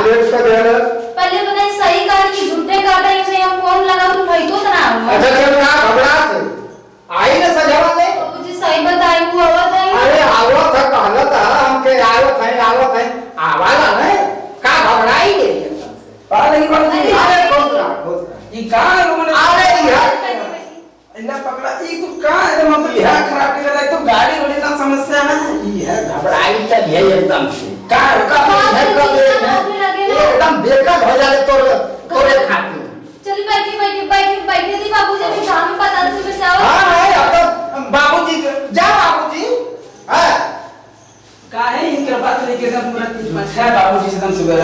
Late कर दे रहा पहले पता है सही काट की झूठे काटा इसे हम फोन लगा तू भाई तो ना अच्छा चल ना घबरा थे आई ना सजावा ले बाबूजी सही बताई हुआ था अरे आवत है कहलत है हमके आवत है आवाला नहीं का घबराई ले अरे बाबूजी अरे खुश ये का लोगन अरे यार इला पकड़ा ये तो का है मतलब क्या खराब कर रहा है तो गाड़ी वाली ना समस्या है ये है घबराई त है एकदम से का है एकदम बेकार हो जाले तोरे खातिर चल बैठी थी बाबूजी अभी काम में पता से से आओ हां है अब तो बाबूजी जा बाबूजी हां का है इनके बात लेके एकदम पूरा मछा बाबूजी से एकदम सुबह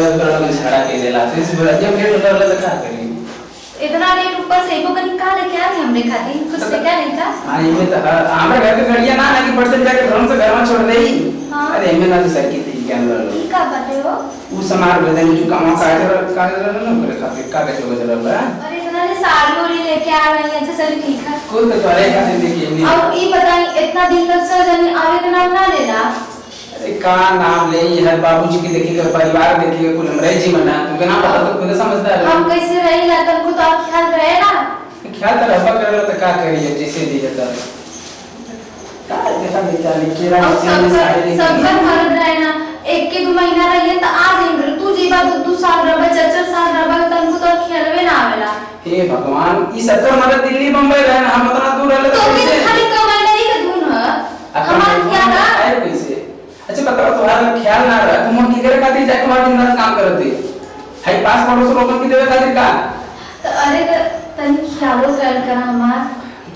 झगड़ा के देला फिर सुबह जब गेट उतर लगा का करी इतना रेट ऊपर से वो कहीं का लेके आ हमने खाती कुछ लेके आ नहीं था हां ये तो हमारे घर के गड़िया ना कि परसेंट जाके घर से घर में छोड़ देई अरे मैं ना तो सर की थी क्या अंदर का बात है वो वो समार बदन जो काम का ना करे खातिर का कैसे हो जरा अरे इतना ने साड़ी ओरी लेके आ रही है अच्छा चल ठीक है कोई तो करे खातिर देखिए अब ये बताइए इतना दिन तक सर जाने आवे का नाम ना लेना अरे का नाम ले ये बाबूजी की देखिएगा परिवार देखिएगा कुल हमरे जीवन है तुमके ना पता तो खुद समझदार है हम कैसे रही ला तब को तो आप ख्याल रहे ना ख्याल तो रब्बा कर तो का करिए जैसे दी जाता का देखा बेचारी केरा सबका मर्द रहे ना एक के 2 महीना रहिए तो आ जाएंगे तू जीवा 2 साल रबा 4 साल रबा तब को तो खेलवे ना आवेला हे भगवान ई 70 मर्द दिल्ली बंबई रहे ना हम उतना दूर रहले तो भी खाली कमाई नहीं के धुन है हमार क्या ना है कैसे अच्छा बताओ तुम्हारा ख्याल ना रहा तुम की करे खातिर जाके वहां दिन रात काम करते है पास पड़ोस लोगन की देवे खातिर का तो अरे तनी ख्यालो कर हमार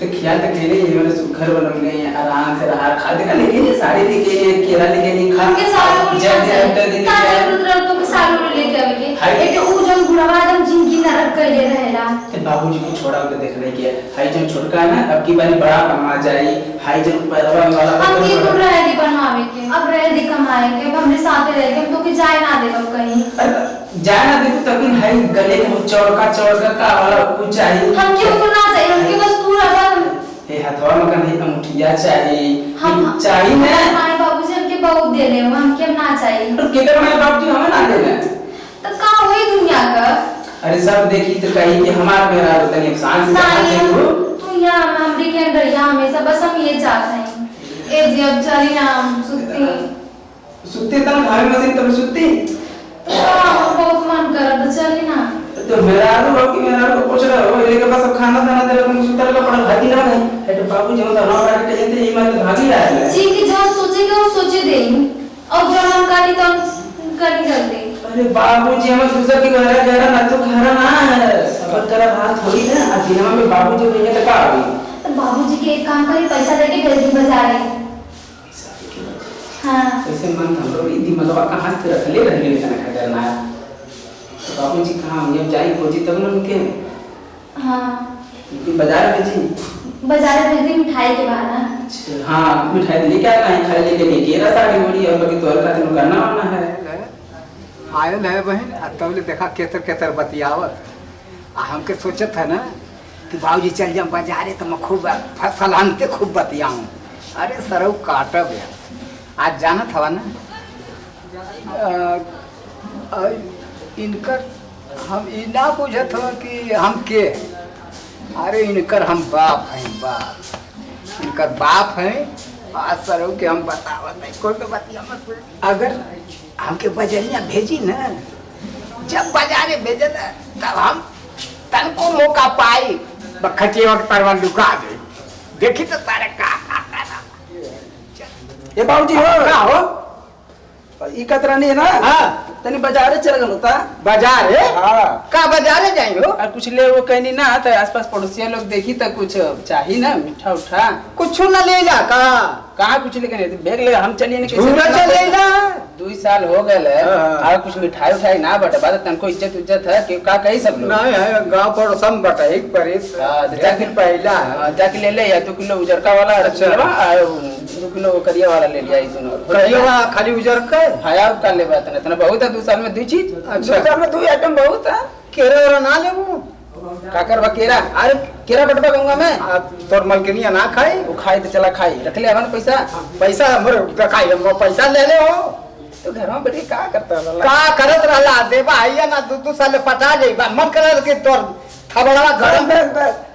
तो ख्याल तो खेले ये मैंने सुखर बनम गए आराम से रहा खाते का लेके साड़ी लेके केला लेके नहीं खा के साड़ी जब जब दिन का रुद्र तो के साड़ी लेके आवे के एक ऊ जन बुढ़वा एकदम जिंदगी नरक कइले रहेला ते बाबूजी को छोड़ा के देखने के हाई जन छोटका है ना अब की बारी बड़ा कमा जाई हाई जन पैरवा वाला हम की तो रह दी बनवावे के अब रह दी कमाए के अब हमरे साथ रह के हम तो के जाए ना देब कहीं जाए ना देखो तभी हाई गले में चौड़का का वाला कुछ चाहिए हम क्यों को ना चाहिए हम के बस तू रहा ए हथवा में कहीं अंगूठिया चाहिए हम चाहिए ना हमारे बाबूजी हमके बहुत दे ले हम के ना चाहिए तो केकर में बाबूजी हमें ना देना तो का होई दुनिया का अरे सब देखी तो कही कि हमार मेरा तनी शांत से नहीं तू यहाँ हमरी के अंदर यहाँ हमेशा बस हम ये चाहते हैं ए जी अब चली ना हम सुत्ते तन घर में से तब सुत्ती बहुत मन कर रहा चली ना तो मेरा आलू कि मेरा को पूछ रहा हो लेके बस खाना खाना दे तुम सुतर का पड़ा भागी ना नहीं है तो बाबू जी मतलब ना बैठ के जंते ये मत भागी रहा है जी की जो सोचेगा वो सोचे दे और जो हम करी तो करी जल्दी अरे बाबू जी हम दूसरा की घर ना तो घर ना है सब तेरा बात थोड़ी है आज दिन में बाबू जी भैया तक आ गई तो बाबूजी के एक काम करी पैसा लेके भेज दी बाजार में हां ऐसे मन हम लोग इदी मतलब कहां से रख ले रहने का करना है तो बाबू जी कहां हम जब जाई खोजी तब ना उनके हां कि बाजार में जी बाजार भेज दी मिठाई के बहाना हां मिठाई लेके आना है खाली लेके नहीं केरा साड़ी ओड़ी और बाकी तोर का दिन करना वाला है आयल है बहन तब ले देखा केतर बतियावत हमके सोचत है ना कि बाबूजी चल जा बाजारे तो मैं खूब फसल आनते खूब बतियाऊं अरे सरऊ काटब यार आज जानत हवा ना इनकर हम ई ना बुझत हो कि हम के अरे इनकर हम बाप हैं बाप इनकर बाप हैं आज सरऊ के हम बतावत नहीं कोई तो बतिया मत अगर हमके बजरिया भेजी ना जब बाजारे भेजे ना तब हम तनको मौका पाई बखचे वक्त परवन लुका दे देखी तो तारे का ये बाबूजी हो का हो ई कतरानी है ना हां तनी बाजारे चल गलो ता बाजार है हां का बाजारे जाई हो और कुछ ले वो कहनी ना तो आसपास पड़ोसिया लोग देखी तो कुछ चाहिए ना मीठा उठा कुछ न ले जा का कहां कुछ लेके नहीं बैग ले हम चलिए ना झूरा चले ना 2 साल हो गए और कुछ मिठाई उठाई ना बटे बात तनको इज्जत है कि का कही सब लोग नहीं है गांव पड़ोस में बटा एक परिस जाके पहला जाके ले ले या 2 किलो उजरका वाला रसगुल्ला और 2 किलो करिया वाला ले लिया इस दोनों कहियो खाली उजर के हाया का ले बात ना बहुत है 2 साल में 2 चीज अच्छा 2 साल में 2 आइटम बहुत है केरे और ना लेबू काकर बकेरा अरे केरा बटवा गंगा में तोर मलकिनिया ना खाई वो खाई तो चला खाई रख ले अपन पैसा पैसा हमर खाई हम पैसा ले ले हो तो घर में बैठ के का करता रहला? का करत रहला देवा आइया ना 2 साल पटा जाइबा मन कर के तोर खबरवा घर में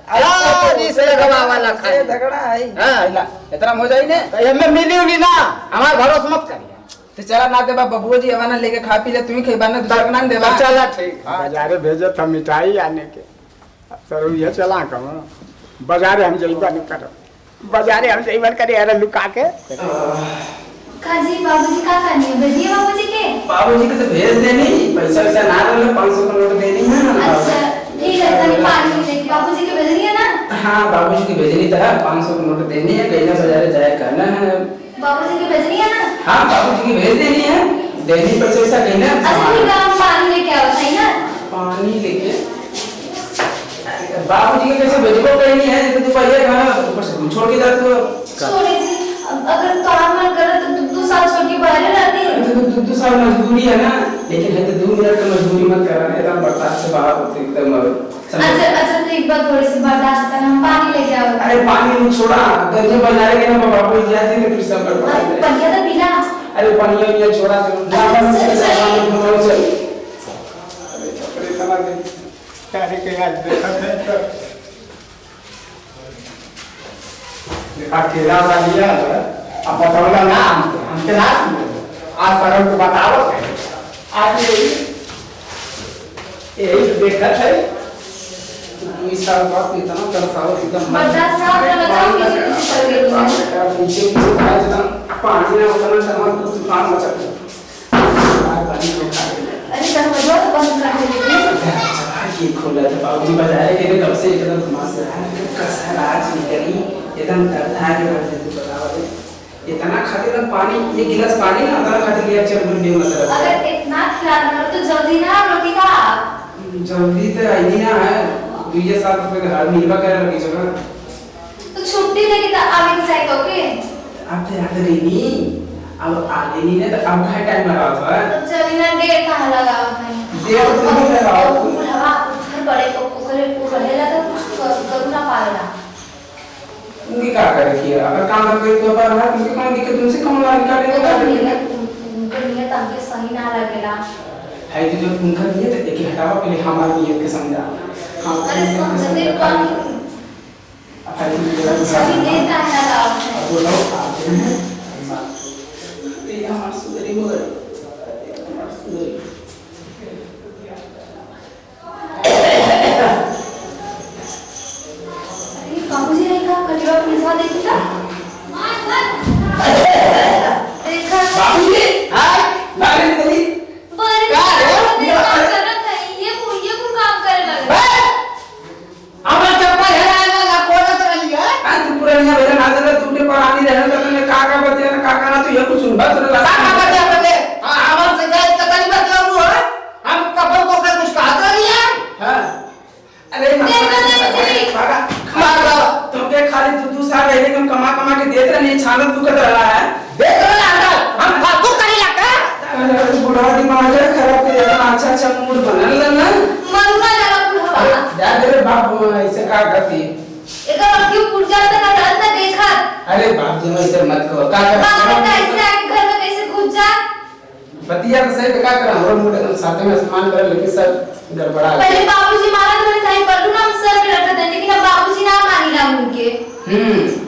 अरे से लगवा वाला खाए झगड़ा है। हां इतना हो जाई ने तो एमे मिली उली ना हमार भरोसा मत करिया। तो चला ना देबा बबुआ जी हवाना लेके खा पी ले तुम खेबा ना दूसरा ना देबा। चला ठीक बाजारे भेजे था मिठाई आने के सर ये चला कम बाजारे हम जइबा न कर बाजारे हम जइबा करे अरे लुका के काजी बाबूजी का करनी है भेजिए बाबूजी के। बाबूजी के तो भेज देनी पैसा वैसा ना रहले 500 का नोट देनी है ना। अच्छा ठीक है तनी पानी लेके बाबूजी के भेजनी है ना। हां बाबूजी की भेजनी था 500 का नोट देनी है कहीं बाजारे जाए करना है। बाबूजी की भेजनी है ना। हां बाबूजी की भेज देनी है देनी पैसा वैसा कहीं ना। अच्छा ठीक है हम पानी लेके आओ सही ना। पानी लेके बाबूजी के कैसे भेजबो कहीं नहीं है जैसे तू पहले खाना ऊपर से छोड़ के जाते हो। छोड़े जी अगर काम मन करे तो 2 साल छोड़ के बाहर रहती है। 2 साल मजदूरी है ना लेकिन है तो 2 मिनट का मजदूरी मत करना एकदम बर्दाश्त से बाहर होते एकदम। अच्छा तो एक बार थोड़ी सी बर्दाश्त करना हम पानी लेके आओ। अरे पानी नहीं छोड़ा गंजे बाजार के ना बाबू जी आते थे फिर सब कर पाएंगे। पनिया तो पीला। अरे पानी ये छोड़ा तो अरे कपड़े कमा दे अरे के आज देखा है अकेला वाली है अब बताओ ना हम के ना आज पर को बताओ आज ये देखा है 2 साल बाद इतना तरसाओ एकदम बर्दाश्त ना कर बताओ किसी कर गई नीचे खाए एकदम पानी ना उतना तमाम तूफान मचा पानी को खा अरे सर मजो तो बंद कर दीजिए। ये खोला था बाबूजी बाजार के कब से एकदम घुमास रहा है कसर आज निकली एकदम तरथा के बैठे थे बतावा दे इतना खाते ना पानी 1 गिलास पानी ना उतना खाते लिया चल मुंडे मतलब। अगर इतना ख्याल करो तो जल्दी ना रोटी का जल्दी तो आई नहीं ना है 2-7 रुपए का हर मिलवा कर लगी जगह तो छुट्टी लेके तो आगे जाए तो के अब तो याद नहीं अब आगे नहीं ना तो अब का टाइम लगा था तो चली ना डेढ़ कहां लगाओ भाई डेढ़ तो नहीं लगाओ हवा घर बड़े को करे को रहेला तो कुछ करू ना पाएला। उनकी क्या करे कि अगर काम कर तो पर है उनके काम दिक्कत तुमसे कम ला निकालेगा उनका नियत हमके सही ना लगेला है तो जो उनका नियत है कि हटावा पहले हमारी नियत के समझा। अरे समझते पानी सही देर का है लगाओ है बोलो आप हैं ये हमारा सुधरी मगर हमारा सुधरी बाबूजी ने कहा कचरा पिलवा देती था देखा बाबूजी हाय बाहर निकली पर काम करत है ये को काम करे लगा हमरा चप्पल हेराएला ना कोलत रही है आज तू पूरा यहाँ बेरा ना दे तूने पर आनी रहने तो तूने काका बतिया ना काका ना तू ये कुछ सुन बात सुन काका बतिया बते हमर से गए तो करी बात करू है हम कपल को कुछ कहत रही है हां अरे मारा तुमके खाली 2 साल रहे तुम कमा कमा के देत रहे नहीं छानत दुखत रहा है देख रहा है हम फालतू करेला का बुढ़ा दिमाग है खराब के इतना अच्छा मूड बनल ना मरुआ जरा बुढ़वा याद रे बाप ऐसे का करती एकर अब क्यों पुट जाता ना डालता देखा अरे बाप जी ऐसे मत कहो का बाहर का ऐसे आके घर में कैसे घुस जा बतिया तो सही का कर हमरो मूड एकदम साथे में सम्मान कर लेकिन सब गड़बड़ा पहले बाबूजी मारा